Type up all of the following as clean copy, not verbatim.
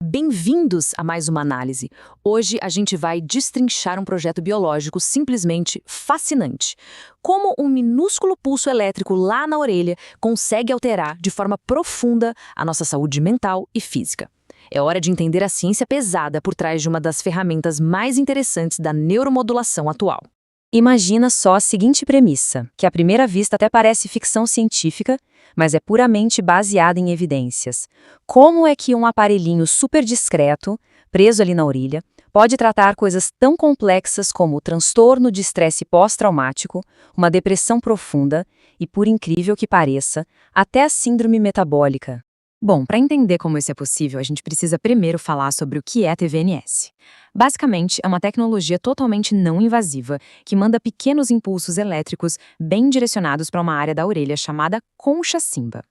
Bem-vindos a mais uma análise. Hoje a gente vai destrinchar um projeto biológico simplesmente fascinante. Como um minúsculo pulso elétrico lá na orelha consegue alterar de forma profunda a nossa saúde mental e física. É hora de entender a ciência pesada por trás de uma das ferramentas mais interessantes da neuromodulação atual. Imagina só a seguinte premissa, que à primeira vista até parece ficção científica, mas é puramente baseada em evidências. Como é que um aparelhinho super discreto, preso ali na orelha, pode tratar coisas tão complexas como o transtorno de estresse pós-traumático, uma depressão profunda e, por incrível que pareça, até a síndrome metabólica? Bom, para entender como isso é possível, a gente precisa primeiro falar sobre o que é TVNS. Basicamente, é uma tecnologia totalmente não invasiva que manda pequenos impulsos elétricos bem direcionados para uma área da orelha chamada concha simba.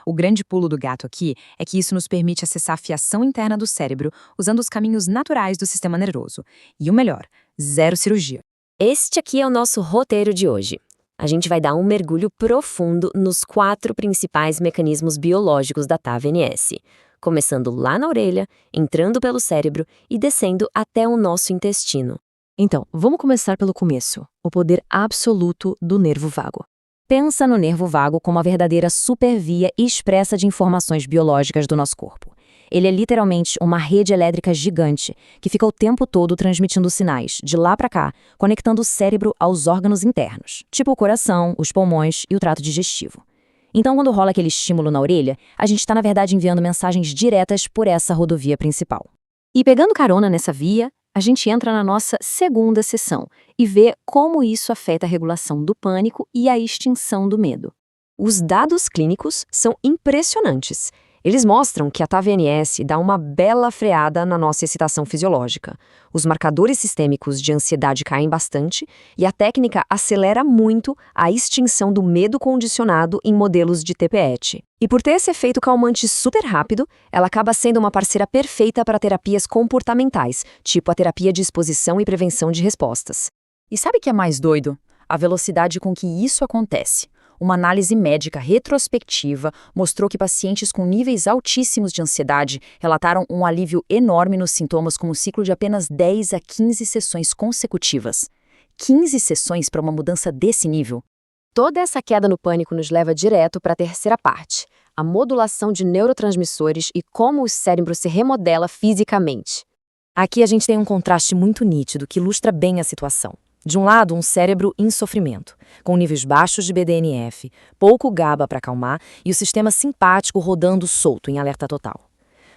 O grande pulo do gato aqui é que isso nos permite acessar a fiação interna do cérebro usando os caminhos naturais do sistema nervoso. E o melhor, zero cirurgia. Este aqui é o nosso roteiro de hoje. A gente vai dar um mergulho profundo nos 4 principais mecanismos biológicos da TAVNS, começando lá na orelha, entrando pelo cérebro e descendo até o nosso intestino. Então, vamos começar pelo começo, o poder absoluto do nervo vago. Pensa no nervo vago como a verdadeira supervia expressa de informações biológicas do nosso corpo. Ele é literalmente uma rede elétrica gigante que fica o tempo todo transmitindo sinais, de lá para cá, conectando o cérebro aos órgãos internos, tipo o coração, os pulmões e o trato digestivo. Então, quando rola aquele estímulo na orelha, a gente está, na verdade, enviando mensagens diretas por essa rodovia principal. E pegando carona nessa via, a gente entra na nossa segunda sessão e vê como isso afeta a regulação do pânico e a extinção do medo. Os dados clínicos são impressionantes. Eles mostram que a TAVNS dá uma bela freada na nossa excitação fisiológica. Os marcadores sistêmicos de ansiedade caem bastante e a técnica acelera muito a extinção do medo condicionado em modelos de TPET. E por ter esse efeito calmante super rápido, ela acaba sendo uma parceira perfeita para terapias comportamentais, tipo a terapia de exposição e prevenção de respostas. E sabe o que é mais doido? A velocidade com que isso acontece. Uma análise médica retrospectiva mostrou que pacientes com níveis altíssimos de ansiedade relataram um alívio enorme nos sintomas com um ciclo de apenas 10 a 15 sessões consecutivas. 15 sessões para uma mudança desse nível? Toda essa queda no pânico nos leva direto para a terceira parte, a modulação de neurotransmissores e como o cérebro se remodela fisicamente. Aqui a gente tem um contraste muito nítido que ilustra bem a situação. De um lado, um cérebro em sofrimento, com níveis baixos de BDNF, pouco GABA para acalmar e o sistema simpático rodando solto em alerta total.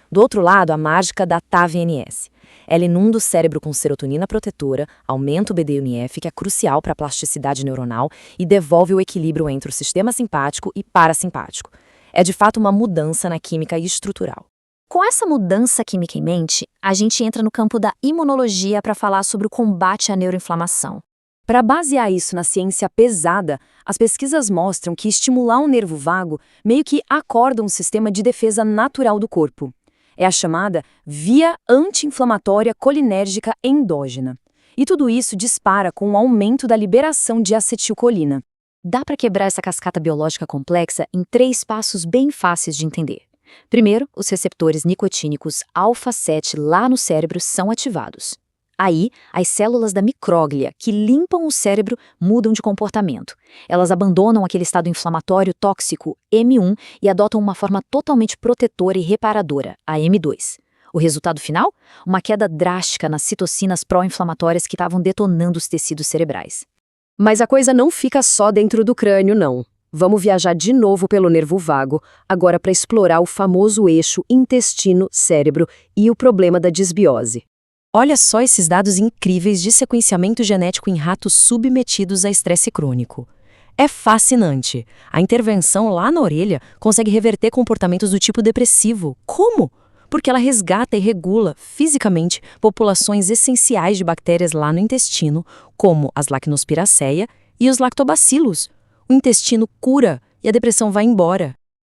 Do outro lado, a mágica da TAVNS. Ela inunda o cérebro com serotonina protetora, aumenta o BDNF, que é crucial para a plasticidade neuronal, e devolve o equilíbrio entre o sistema simpático e parasimpático. É de fato uma mudança na química estrutural. Com essa mudança química em mente, a gente entra no campo da imunologia para falar sobre o combate à neuroinflamação. Para basear isso na ciência pesada, as pesquisas mostram que estimular um nervo vago meio que acorda um sistema de defesa natural do corpo. É a chamada via anti-inflamatória colinérgica endógena. E tudo isso dispara com o aumento da liberação de acetilcolina. Dá para quebrar essa cascata biológica complexa em 3 passos bem fáceis de entender. Primeiro, os receptores nicotínicos alfa-7 lá no cérebro são ativados. Aí, as células da micróglia, que limpam o cérebro, mudam de comportamento. Elas abandonam aquele estado inflamatório tóxico M1 e adotam uma forma totalmente protetora e reparadora, a M2. O resultado final? Uma queda drástica nas citocinas pró-inflamatórias que estavam detonando os tecidos cerebrais. Mas a coisa não fica só dentro do crânio, não. Vamos viajar de novo pelo nervo vago, agora para explorar o famoso eixo intestino-cérebro e o problema da disbiose. Olha só esses dados incríveis de sequenciamento genético em ratos submetidos a estresse crônico. É fascinante. A intervenção lá na orelha consegue reverter comportamentos do tipo depressivo. Como? Porque ela resgata e regula fisicamente populações essenciais de bactérias lá no intestino, como as Lactospiraceae e os lactobacilos. O intestino cura e a depressão vai embora.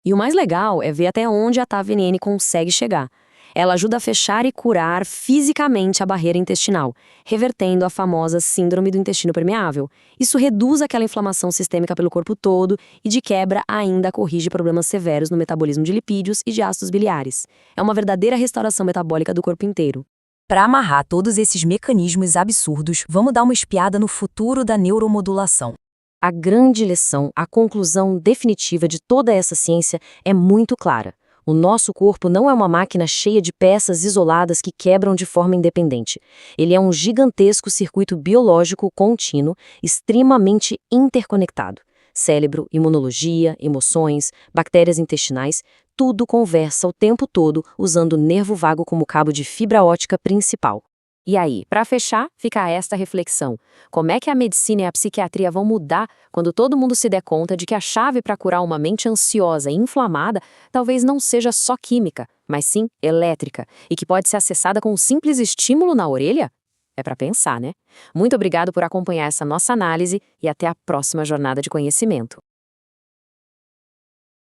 E o mais legal é ver até onde a TAVNN consegue chegar. Ela ajuda a fechar e curar fisicamente a barreira intestinal, revertendo a famosa síndrome do intestino permeável. Isso reduz aquela inflamação sistêmica pelo corpo todo e, de quebra, ainda corrige problemas severos no metabolismo de lipídios e de ácidos biliares. É uma verdadeira restauração metabólica do corpo inteiro. Para amarrar todos esses mecanismos absurdos, vamos dar uma espiada no futuro da neuromodulação. A grande lição, a conclusão definitiva de toda essa ciência é muito clara. O nosso corpo não é uma máquina cheia de peças isoladas que quebram de forma independente. Ele é um gigantesco circuito biológico contínuo, extremamente interconectado. Cérebro, imunologia, emoções, bactérias intestinais, tudo conversa o tempo todo usando o nervo vago como cabo de fibra ótica principal. E aí, para fechar, fica esta reflexão. Como é que a medicina e a psiquiatria vão mudar quando todo mundo se der conta de que a chave para curar uma mente ansiosa e inflamada talvez não seja só química, mas sim elétrica, e que pode ser acessada com um simples estímulo na orelha? É para pensar, né? Muito obrigado por acompanhar essa nossa análise e até a próxima jornada de conhecimento.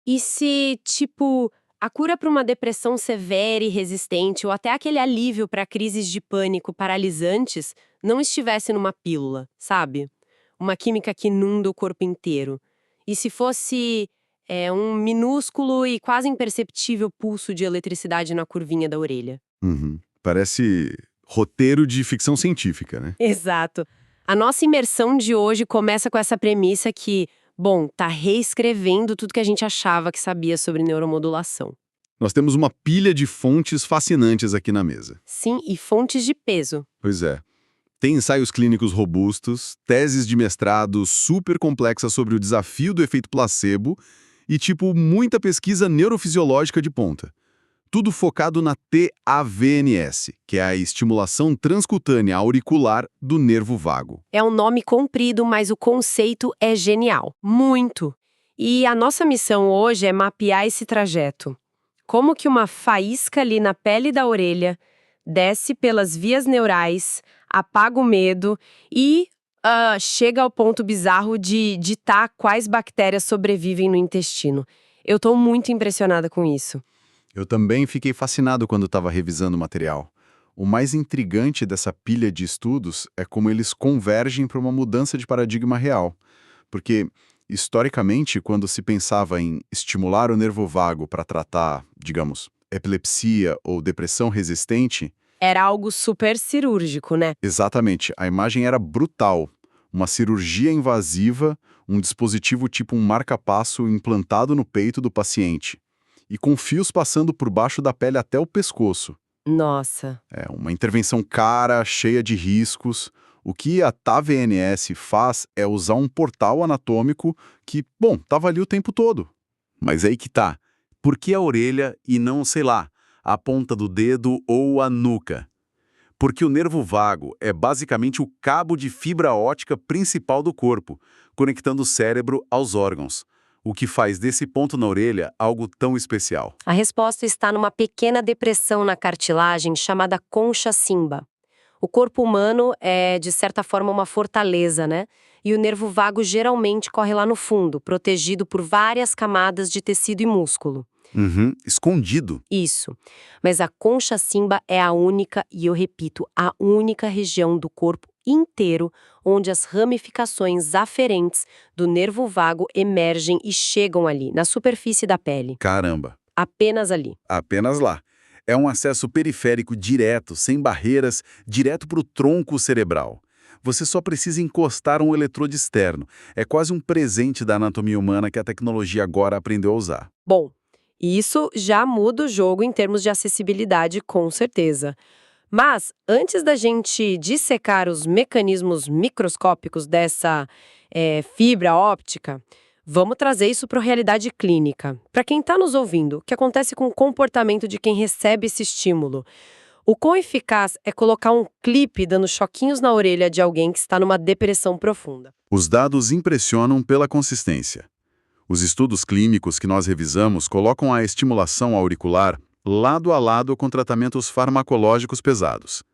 E se, tipo, a cura para uma depressão severa e resistente ou até aquele alívio para crises de pânico paralisantes não estivesse numa pílula, sabe? Uma química que inunda o corpo inteiro. E se fosse um minúsculo e quase imperceptível pulso de eletricidade na curvinha da orelha? Parece roteiro de ficção científica, né? Exato. A nossa imersão de hoje começa com essa premissa que, bom, tá reescrevendo tudo que a gente achava que sabia sobre neuromodulação. Nós temos uma pilha de fontes fascinantes aqui na mesa. Sim, e fontes de peso. Pois é. Tem ensaios clínicos robustos, teses de mestrado super complexas sobre o desafio do efeito placebo e, muita pesquisa neurofisiológica de ponta. Tudo focado na TAVNS, que é a estimulação transcutânea auricular do nervo vago. É um nome comprido, mas o conceito é genial. Muito! E a nossa missão hoje é mapear esse trajeto. Como que uma faísca ali na pele da orelha desce pelas vias neurais, apaga o medo e chega ao ponto bizarro de ditar quais bactérias sobrevivem no intestino. Eu tô muito impressionada com isso. Eu também fiquei fascinado quando estava revisando o material. O mais intrigante dessa pilha de estudos é como eles convergem para uma mudança de paradigma real. Porque, historicamente, quando se pensava em estimular o nervo vago para tratar, digamos, epilepsia ou depressão resistente... Era algo super cirúrgico, né? Exatamente. A imagem era brutal. Uma cirurgia invasiva, um dispositivo tipo um marca-passo implantado no peito do paciente. E com fios passando por baixo da pele até o pescoço. Nossa. É uma intervenção cara, cheia de riscos. O que a TAVNS faz é usar um portal anatômico que, estava ali o tempo todo. Mas aí que tá. Por que a orelha e não, sei lá, a ponta do dedo ou a nuca? Porque o nervo vago é basicamente o cabo de fibra ótica principal do corpo, conectando o cérebro aos órgãos. O que faz desse ponto na orelha algo tão especial? A resposta está numa pequena depressão na cartilagem chamada concha simba. O corpo humano é, de certa forma, uma fortaleza, né? E o nervo vago geralmente corre lá no fundo, protegido por várias camadas de tecido e músculo. Escondido. Isso. Mas a concha simba é a única, e eu repito, a única região do corpo inteiro onde as ramificações aferentes do nervo vago emergem e chegam ali, na superfície da pele. Caramba. Apenas ali. Apenas lá. É um acesso periférico direto, sem barreiras, direto para o tronco cerebral. Você só precisa encostar um eletrodo externo. É quase um presente da anatomia humana que a tecnologia agora aprendeu a usar. Bom, isso já muda o jogo em termos de acessibilidade, com certeza. Mas, antes da gente dissecar os mecanismos microscópicos dessa fibra óptica, vamos trazer isso para a realidade clínica. Para quem está nos ouvindo, o que acontece com o comportamento de quem recebe esse estímulo? O quão eficaz é colocar um clipe dando choquinhos na orelha de alguém que está numa depressão profunda? Os dados impressionam pela consistência. Os estudos clínicos que nós revisamos colocam a estimulação auricular lado a lado com tratamentos farmacológicos pesados.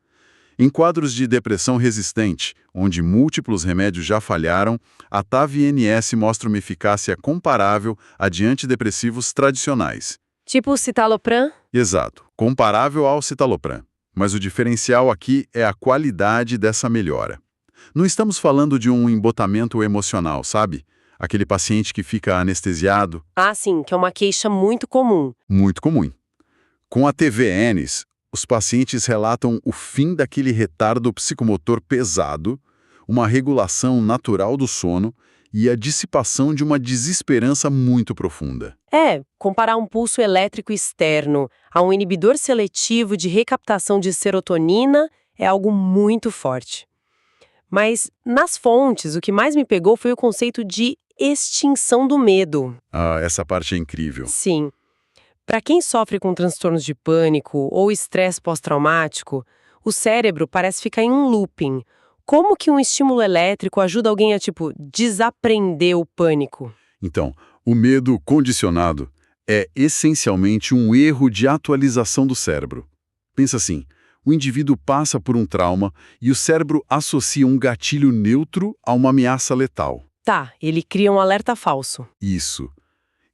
Em quadros de depressão resistente, onde múltiplos remédios já falharam, a TAVNS mostra uma eficácia comparável a de antidepressivos tradicionais. Tipo o citalopram? Exato, comparável ao citalopram. Mas o diferencial aqui é a qualidade dessa melhora. Não estamos falando de um embotamento emocional, sabe? Aquele paciente que fica anestesiado. Ah, sim, que é uma queixa muito comum. Muito comum. Com a TVNs, os pacientes relatam o fim daquele retardo psicomotor pesado, uma regulação natural do sono e a dissipação de uma desesperança muito profunda. Comparar um pulso elétrico externo a um inibidor seletivo de recaptação de serotonina é algo muito forte. Mas, nas fontes, o que mais me pegou foi o conceito de extinção do medo. Ah, essa parte é incrível. Sim. Para quem sofre com transtornos de pânico ou estresse pós-traumático, o cérebro parece ficar em um looping. Como que um estímulo elétrico ajuda alguém a, desaprender o pânico? Então, o medo condicionado é essencialmente um erro de atualização do cérebro. Pensa assim, o indivíduo passa por um trauma e o cérebro associa um gatilho neutro a uma ameaça letal. Tá, ele cria um alerta falso. Isso.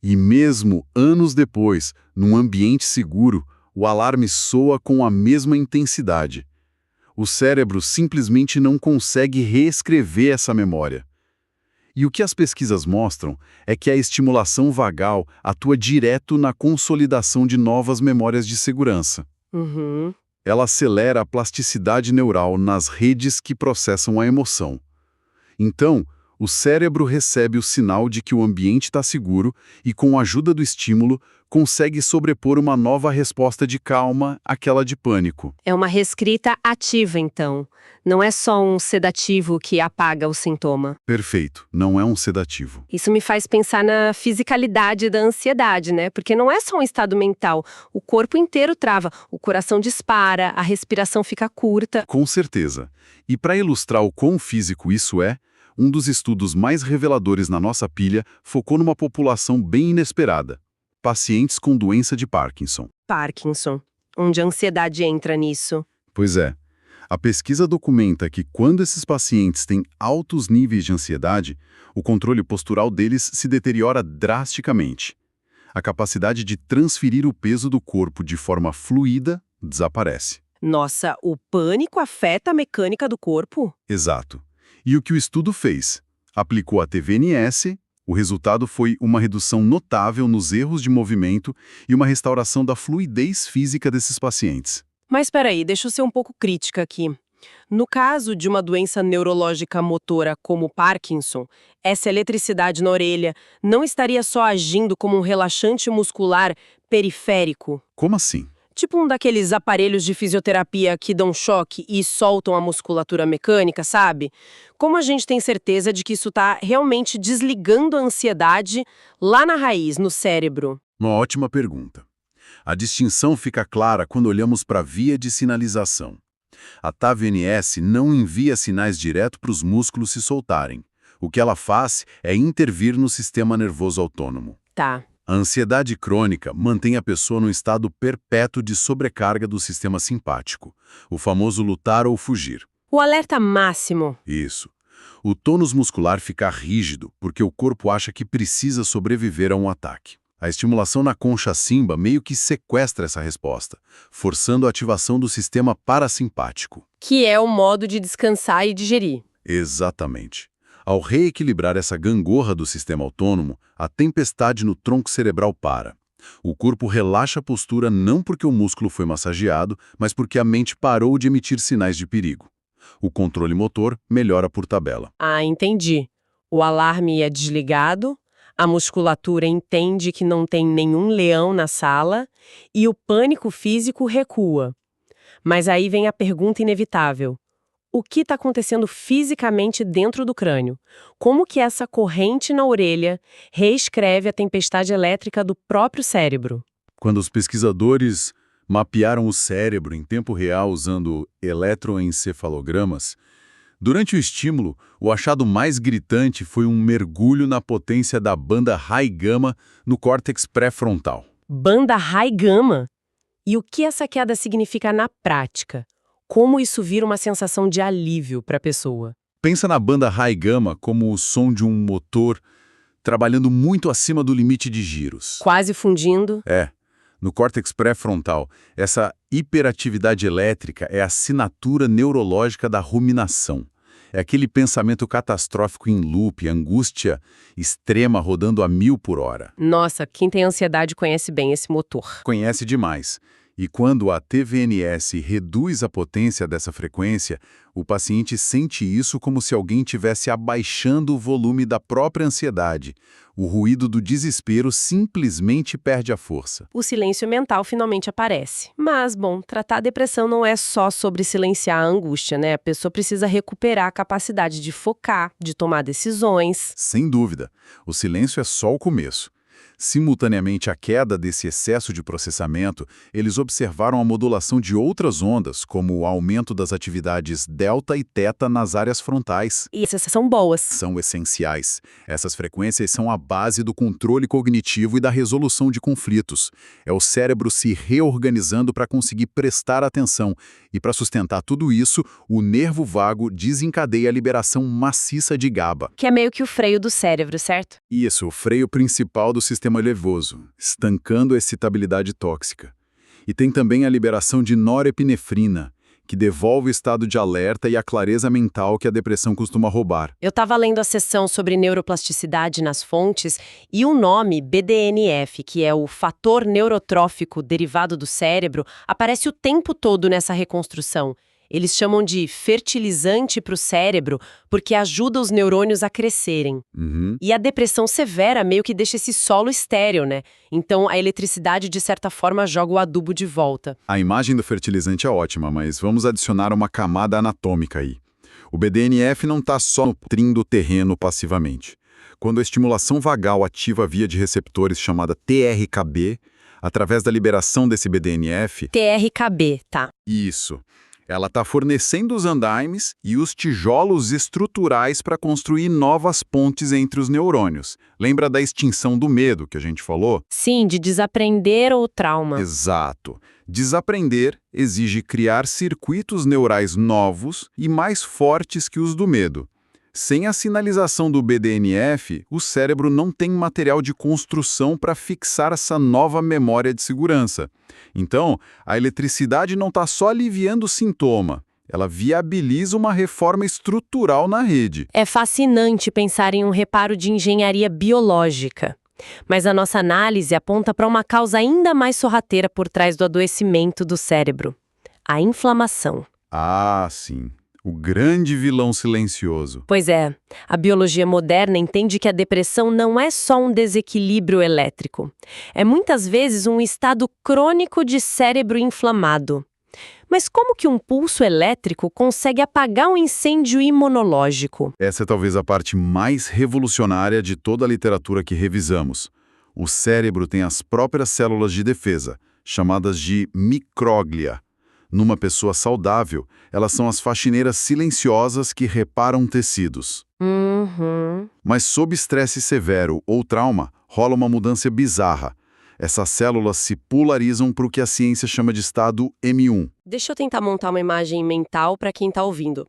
E mesmo anos depois, num ambiente seguro, o alarme soa com a mesma intensidade. O cérebro simplesmente não consegue reescrever essa memória. E o que as pesquisas mostram é que a estimulação vagal atua direto na consolidação de novas memórias de segurança. Uhum. Ela acelera a plasticidade neural nas redes que processam a emoção. Então, o cérebro recebe o sinal de que o ambiente está seguro e, com a ajuda do estímulo, consegue sobrepor uma nova resposta de calma àquela de pânico. É uma reescrita ativa, então. Não é só um sedativo que apaga o sintoma. Perfeito, não é um sedativo. Isso me faz pensar na fisicalidade da ansiedade, né? Porque não é só um estado mental. O corpo inteiro trava, o coração dispara, a respiração fica curta. Com certeza. E para ilustrar o quão físico isso é, um dos estudos mais reveladores na nossa pilha focou numa população bem inesperada: pacientes com doença de Parkinson. Parkinson. Onde a ansiedade entra nisso? Pois é. A pesquisa documenta que quando esses pacientes têm altos níveis de ansiedade, o controle postural deles se deteriora drasticamente. A capacidade de transferir o peso do corpo de forma fluida desaparece. Nossa, o pânico afeta a mecânica do corpo? Exato. E o que o estudo fez? Aplicou a TVNS, o resultado foi uma redução notável nos erros de movimento e uma restauração da fluidez física desses pacientes. Mas peraí, deixa eu ser um pouco crítica aqui. No caso de uma doença neurológica motora como Parkinson, essa eletricidade na orelha não estaria só agindo como um relaxante muscular periférico? Como assim? Tipo um daqueles aparelhos de fisioterapia que dão choque e soltam a musculatura mecânica, sabe? Como a gente tem certeza de que isso está realmente desligando a ansiedade lá na raiz, no cérebro? Uma ótima pergunta. A distinção fica clara quando olhamos para a via de sinalização. A TAV-NS não envia sinais direto para os músculos se soltarem. O que ela faz é intervir no sistema nervoso autônomo. Tá. A ansiedade crônica mantém a pessoa num estado perpétuo de sobrecarga do sistema simpático, o famoso lutar ou fugir. O alerta máximo. Isso. O tônus muscular fica rígido porque o corpo acha que precisa sobreviver a um ataque. A estimulação na concha simba meio que sequestra essa resposta, forçando a ativação do sistema parasimpático. Que é o modo de descansar e digerir. Exatamente. Ao reequilibrar essa gangorra do sistema autônomo, a tempestade no tronco cerebral para. O corpo relaxa a postura não porque o músculo foi massageado, mas porque a mente parou de emitir sinais de perigo. O controle motor melhora por tabela. Ah, entendi. O alarme é desligado, a musculatura entende que não tem nenhum leão na sala e o pânico físico recua. Mas aí vem a pergunta inevitável. O que está acontecendo fisicamente dentro do crânio? Como que essa corrente na orelha reescreve a tempestade elétrica do próprio cérebro? Quando os pesquisadores mapearam o cérebro em tempo real usando eletroencefalogramas, durante o estímulo, o achado mais gritante foi um mergulho na potência da banda high gama no córtex pré-frontal. Banda high gama? E o que essa queda significa na prática? Como isso vira uma sensação de alívio para a pessoa? Pensa na banda high gama como o som de um motor trabalhando muito acima do limite de giros. Quase fundindo? É. No córtex pré-frontal, essa hiperatividade elétrica é a assinatura neurológica da ruminação. É aquele pensamento catastrófico em loop, angústia extrema rodando a 1000 por hora. Nossa, quem tem ansiedade conhece bem esse motor. Conhece demais. E quando a TVNS reduz a potência dessa frequência, o paciente sente isso como se alguém estivesse abaixando o volume da própria ansiedade. O ruído do desespero simplesmente perde a força. O silêncio mental finalmente aparece. Mas, bom, tratar a depressão não é só sobre silenciar a angústia, né? A pessoa precisa recuperar a capacidade de focar, de tomar decisões. Sem dúvida, o silêncio é só o começo. Simultaneamente à queda desse excesso de processamento, eles observaram a modulação de outras ondas, como o aumento das atividades delta e teta nas áreas frontais. E essas são boas. São essenciais. Essas frequências são a base do controle cognitivo e da resolução de conflitos. É o cérebro se reorganizando para conseguir prestar atenção. E para sustentar tudo isso, o nervo vago desencadeia a liberação maciça de GABA. Que é meio que o freio do cérebro, certo? Isso, o freio principal do sistema nervoso, estancando a excitabilidade tóxica. E tem também a liberação de norepinefrina, que devolve o estado de alerta e a clareza mental que a depressão costuma roubar. Eu estava lendo a seção sobre neuroplasticidade nas fontes e o nome BDNF, que é o fator neurotrófico derivado do cérebro, aparece o tempo todo nessa reconstrução. Eles chamam de fertilizante para o cérebro porque ajuda os neurônios a crescerem. E a depressão severa meio que deixa esse solo estéril, né? Então a eletricidade, de certa forma, joga o adubo de volta. A imagem do fertilizante é ótima, mas vamos adicionar uma camada anatômica aí. O BDNF não está só nutrindo o terreno passivamente. Quando a estimulação vagal ativa a via de receptores chamada TRKB, através da liberação desse BDNF... TRKB, tá? Isso. Ela está fornecendo os andaimes e os tijolos estruturais para construir novas pontes entre os neurônios. Lembra da extinção do medo que a gente falou? Sim, de desaprender o trauma. Exato. Desaprender exige criar circuitos neurais novos e mais fortes que os do medo. Sem a sinalização do BDNF, o cérebro não tem material de construção para fixar essa nova memória de segurança. Então, a eletricidade não está só aliviando o sintoma, ela viabiliza uma reforma estrutural na rede. É fascinante pensar em um reparo de engenharia biológica. Mas a nossa análise aponta para uma causa ainda mais sorrateira por trás do adoecimento do cérebro: a inflamação. Ah, sim. O grande vilão silencioso. Pois é, a biologia moderna entende que a depressão não é só um desequilíbrio elétrico. É muitas vezes um estado crônico de cérebro inflamado. Mas como que um pulso elétrico consegue apagar um incêndio imunológico? Essa é talvez a parte mais revolucionária de toda a literatura que revisamos. O cérebro tem as próprias células de defesa, chamadas de micróglia. Numa pessoa saudável, elas são as faxineiras silenciosas que reparam tecidos. Mas sob estresse severo ou trauma, rola uma mudança bizarra. Essas células se polarizam para o que a ciência chama de estado M1. Deixa eu tentar montar uma imagem mental para quem está ouvindo.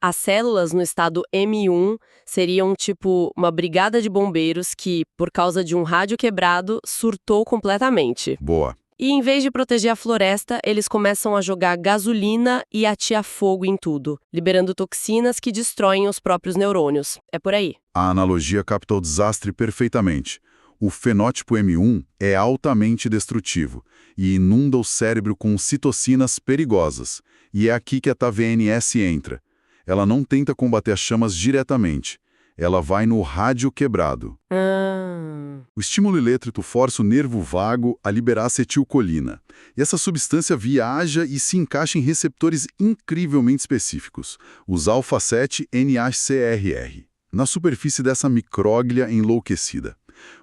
As células no estado M1 seriam tipo uma brigada de bombeiros que, por causa de um rádio quebrado, surtou completamente. Boa. E em vez de proteger a floresta, eles começam a jogar gasolina e atear fogo em tudo, liberando toxinas que destroem os próprios neurônios. É por aí. A analogia capta o desastre perfeitamente. O fenótipo M1 é altamente destrutivo e inunda o cérebro com citocinas perigosas. E é aqui que a TVNS entra. Ela não tenta combater as chamas diretamente. Ela vai no rádio quebrado. O estímulo elétrico força o nervo vago a liberar acetilcolina. E essa substância viaja e se encaixa em receptores incrivelmente específicos, os alfa-7-NHCRR, na superfície dessa micróglia enlouquecida.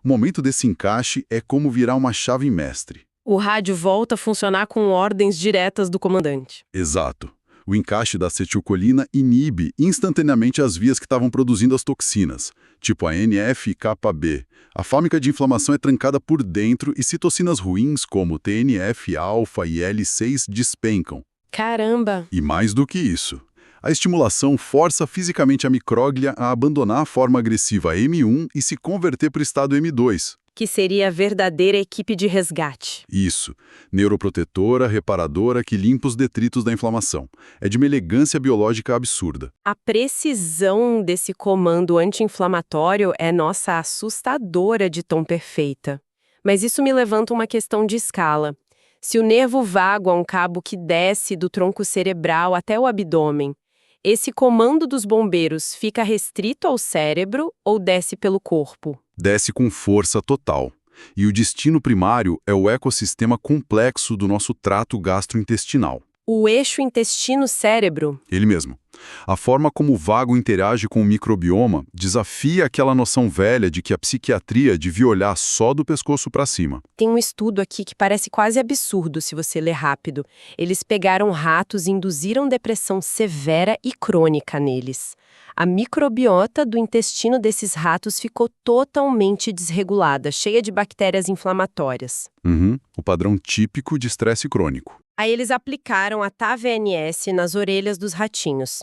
O momento desse encaixe é como virar uma chave mestre. O rádio volta a funcionar com ordens diretas do comandante. Exato. O encaixe da acetilcolina inibe instantaneamente as vias que estavam produzindo as toxinas, tipo a NF e κB. A fábrica de inflamação é trancada por dentro e citocinas ruins como TNF, alfa e L6 despencam. Caramba! E mais do que isso, A estimulação força fisicamente a micróglia a abandonar a forma agressiva M1 e se converter para o estado M2. Que seria a verdadeira equipe de resgate. Isso, neuroprotetora, reparadora, que limpa os detritos da inflamação. É de uma elegância biológica absurda. A precisão desse comando anti-inflamatório é, nossa, assustadora de tão perfeita. Mas isso me levanta uma questão de escala. Se o nervo vago é um cabo que desce do tronco cerebral até o abdômen, esse comando dos bombeiros fica restrito ao cérebro ou desce pelo corpo? Desce com força total. E o destino primário é o ecossistema complexo do nosso trato gastrointestinal. O eixo intestino-cérebro? Ele mesmo. A forma como o vago interage com o microbioma desafia aquela noção velha de que a psiquiatria devia olhar só do pescoço para cima. Tem um estudo aqui que parece quase absurdo se você ler rápido. Eles pegaram ratos e induziram depressão severa e crônica neles. A microbiota do intestino desses ratos ficou totalmente desregulada, cheia de bactérias inflamatórias. O padrão típico de estresse crônico. Aí eles aplicaram a TAVNS nas orelhas dos ratinhos.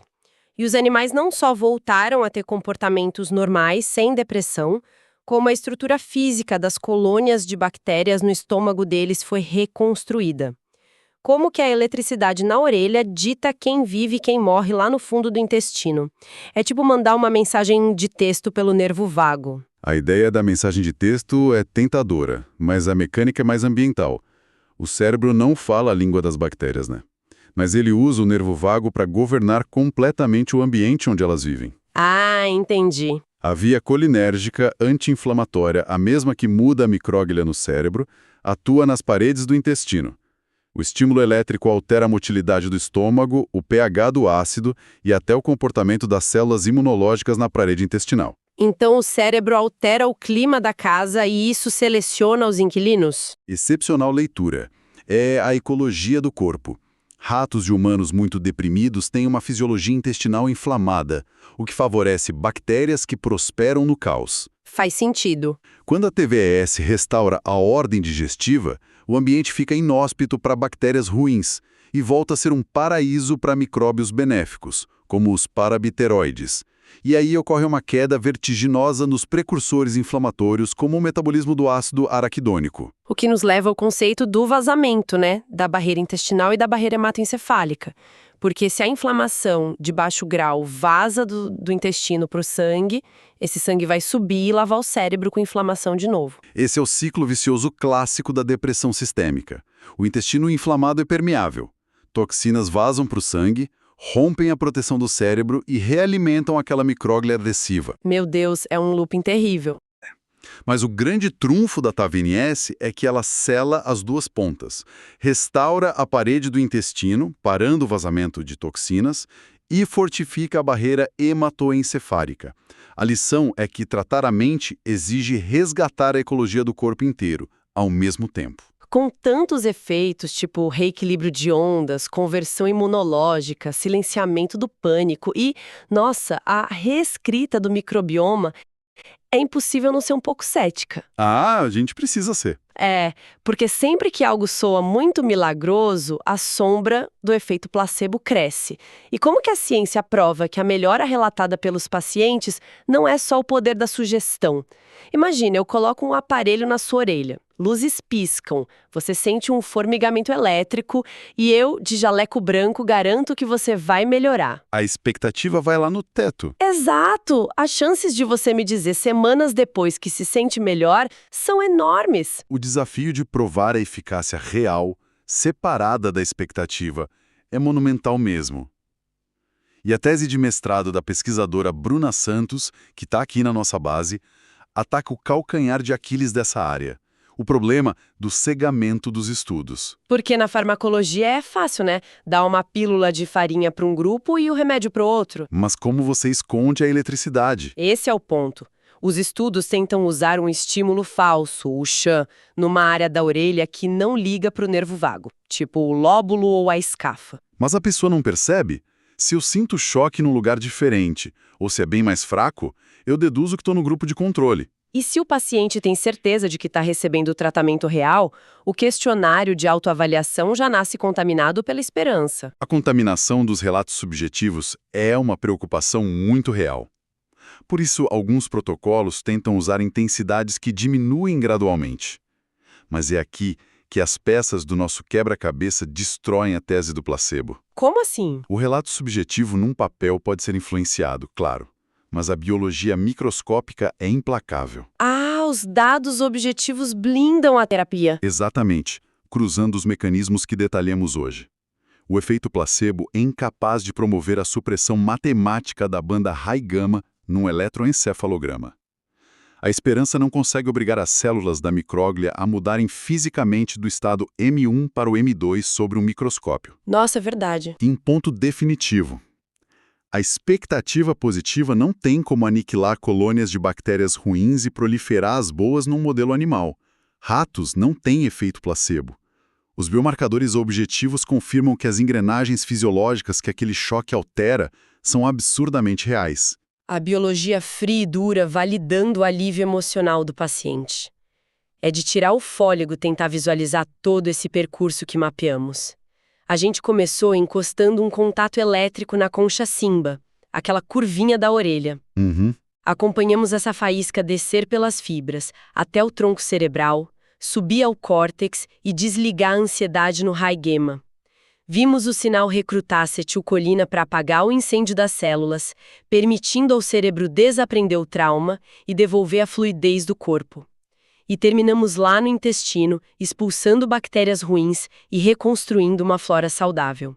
E os animais não só voltaram a ter comportamentos normais, sem depressão, como a estrutura física das colônias de bactérias no estômago deles foi reconstruída. Como que a eletricidade na orelha dita quem vive e quem morre lá no fundo do intestino. É tipo mandar uma mensagem de texto pelo nervo vago. A ideia da mensagem de texto é tentadora, mas a mecânica é mais ambiental. O cérebro não fala a língua das bactérias, né? Mas ele usa o nervo vago para governar completamente o ambiente onde elas vivem. Ah, entendi. A via colinérgica anti-inflamatória, a mesma que muda a micróglia no cérebro, atua nas paredes do intestino. O estímulo elétrico altera a motilidade do estômago, o pH do ácido e até o comportamento das células imunológicas na parede intestinal. Então o cérebro altera o clima da casa e isso seleciona os inquilinos? Excepcional leitura. É a ecologia do corpo. Ratos e humanos muito deprimidos têm uma fisiologia intestinal inflamada, o que favorece bactérias que prosperam no caos. Faz sentido. Quando a TVES restaura a ordem digestiva, o ambiente fica inóspito para bactérias ruins e volta a ser um paraíso para micróbios benéficos, como os parabiteroides. E aí ocorre uma queda vertiginosa nos precursores inflamatórios, como o metabolismo do ácido araquidônico. O que nos leva ao conceito do vazamento, né? Da barreira intestinal e da barreira hematoencefálica. Porque se a inflamação de baixo grau vaza do intestino para o sangue, esse sangue vai subir e lavar o cérebro com inflamação de novo. Esse é o ciclo vicioso clássico da depressão sistêmica. O intestino inflamado é permeável. Toxinas vazam para o sangue, rompem a proteção do cérebro e realimentam aquela micróglia adesiva. Meu Deus, é um looping terrível. Mas o grande trunfo da TAVNS é que ela sela as duas pontas, restaura a parede do intestino, parando o vazamento de toxinas, e fortifica a barreira hematoencefálica. A lição é que tratar a mente exige resgatar a ecologia do corpo inteiro, ao mesmo tempo. Com tantos efeitos, tipo reequilíbrio de ondas, conversão imunológica, silenciamento do pânico e, nossa, a reescrita do microbioma, é impossível não ser um pouco cética. Ah, a gente precisa ser. É, porque sempre que algo soa muito milagroso, a sombra do efeito placebo cresce. E como que a ciência prova que a melhora relatada pelos pacientes não é só o poder da sugestão? Imagina, eu coloco um aparelho na sua orelha, luzes piscam, você sente um formigamento elétrico e eu, de jaleco branco, garanto que você vai melhorar. A expectativa vai lá no teto. Exato! As chances de você me dizer semanas depois que se sente melhor são enormes. O desafio de provar a eficácia real, separada da expectativa, é monumental mesmo. E a tese de mestrado da pesquisadora Bruna Santos, que está aqui na nossa base, ataca o calcanhar de Aquiles dessa área. O problema do cegamento dos estudos. Porque na farmacologia é fácil, né? Dar uma pílula de farinha para um grupo e o remédio para o outro. Mas como você esconde a eletricidade? Esse é o ponto. Os estudos tentam usar um estímulo falso, o CHAM, numa área da orelha que não liga para o nervo vago, tipo o lóbulo ou a escafa. Mas a pessoa não percebe? Se eu sinto choque num lugar diferente, ou se é bem mais fraco, eu deduzo que estou no grupo de controle. E se o paciente tem certeza de que está recebendo o tratamento real, o questionário de autoavaliação já nasce contaminado pela esperança. A contaminação dos relatos subjetivos é uma preocupação muito real. Por isso, alguns protocolos tentam usar intensidades que diminuem gradualmente. Mas é aqui que as peças do nosso quebra-cabeça destroem a tese do placebo. Como assim? O relato subjetivo num papel pode ser influenciado, claro, mas a biologia microscópica é implacável. Ah, os dados objetivos blindam a terapia. Exatamente, cruzando os mecanismos que detalhamos hoje. O efeito placebo é incapaz de promover a supressão matemática da banda high-gama num eletroencefalograma. A esperança não consegue obrigar as células da micróglia a mudarem fisicamente do estado M1 para o M2 sobre um microscópio. Nossa, é verdade. Em ponto definitivo. A expectativa positiva não tem como aniquilar colônias de bactérias ruins e proliferar as boas num modelo animal. Ratos não têm efeito placebo. Os biomarcadores objetivos confirmam que as engrenagens fisiológicas que aquele choque altera são absurdamente reais. A biologia fria e dura validando o alívio emocional do paciente. É de tirar o fôlego tentar visualizar todo esse percurso que mapeamos. A gente começou encostando um contato elétrico na concha simba, aquela curvinha da orelha. Acompanhamos essa faísca descer pelas fibras, até o tronco cerebral, subir ao córtex e desligar a ansiedade no high-gama. Vimos o sinal recrutar acetilcolina para apagar o incêndio das células, permitindo ao cérebro desaprender o trauma e devolver a fluidez do corpo. E terminamos lá no intestino, expulsando bactérias ruins e reconstruindo uma flora saudável.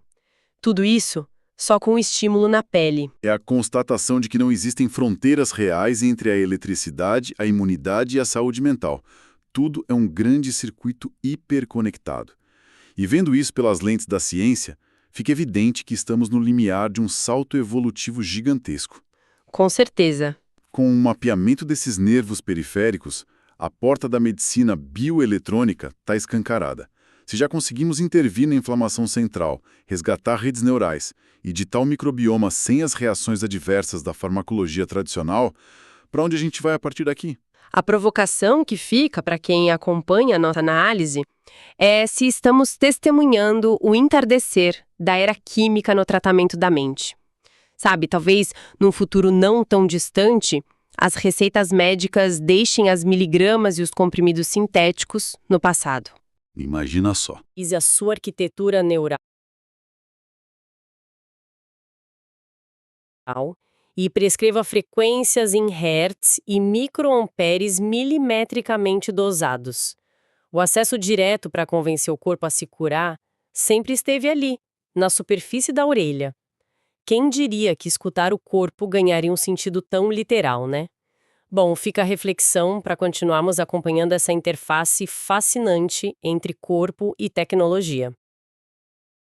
Tudo isso só com o estímulo na pele. É a constatação de que não existem fronteiras reais entre a eletricidade, a imunidade e a saúde mental. Tudo é um grande circuito hiperconectado. E vendo isso pelas lentes da ciência, fica evidente que estamos no limiar de um salto evolutivo gigantesco. Com certeza. Com o mapeamento desses nervos periféricos, a porta da medicina bioeletrônica está escancarada. Se já conseguimos intervir na inflamação central, resgatar redes neurais e ditar o microbioma sem as reações adversas da farmacologia tradicional, para onde a gente vai a partir daqui? A provocação que fica para quem acompanha a nossa análise é se estamos testemunhando o entardecer da era química no tratamento da mente. Sabe, talvez num futuro não tão distante, as receitas médicas deixem as miligramas e os comprimidos sintéticos no passado. Imagina só. Use a sua arquitetura neural e prescreva frequências em hertz e microamperes milimetricamente dosados. O acesso direto para convencer o corpo a se curar sempre esteve ali, na superfície da orelha. Quem diria que escutar o corpo ganharia um sentido tão literal, né? Bom, fica a reflexão para continuarmos acompanhando essa interface fascinante entre corpo e tecnologia.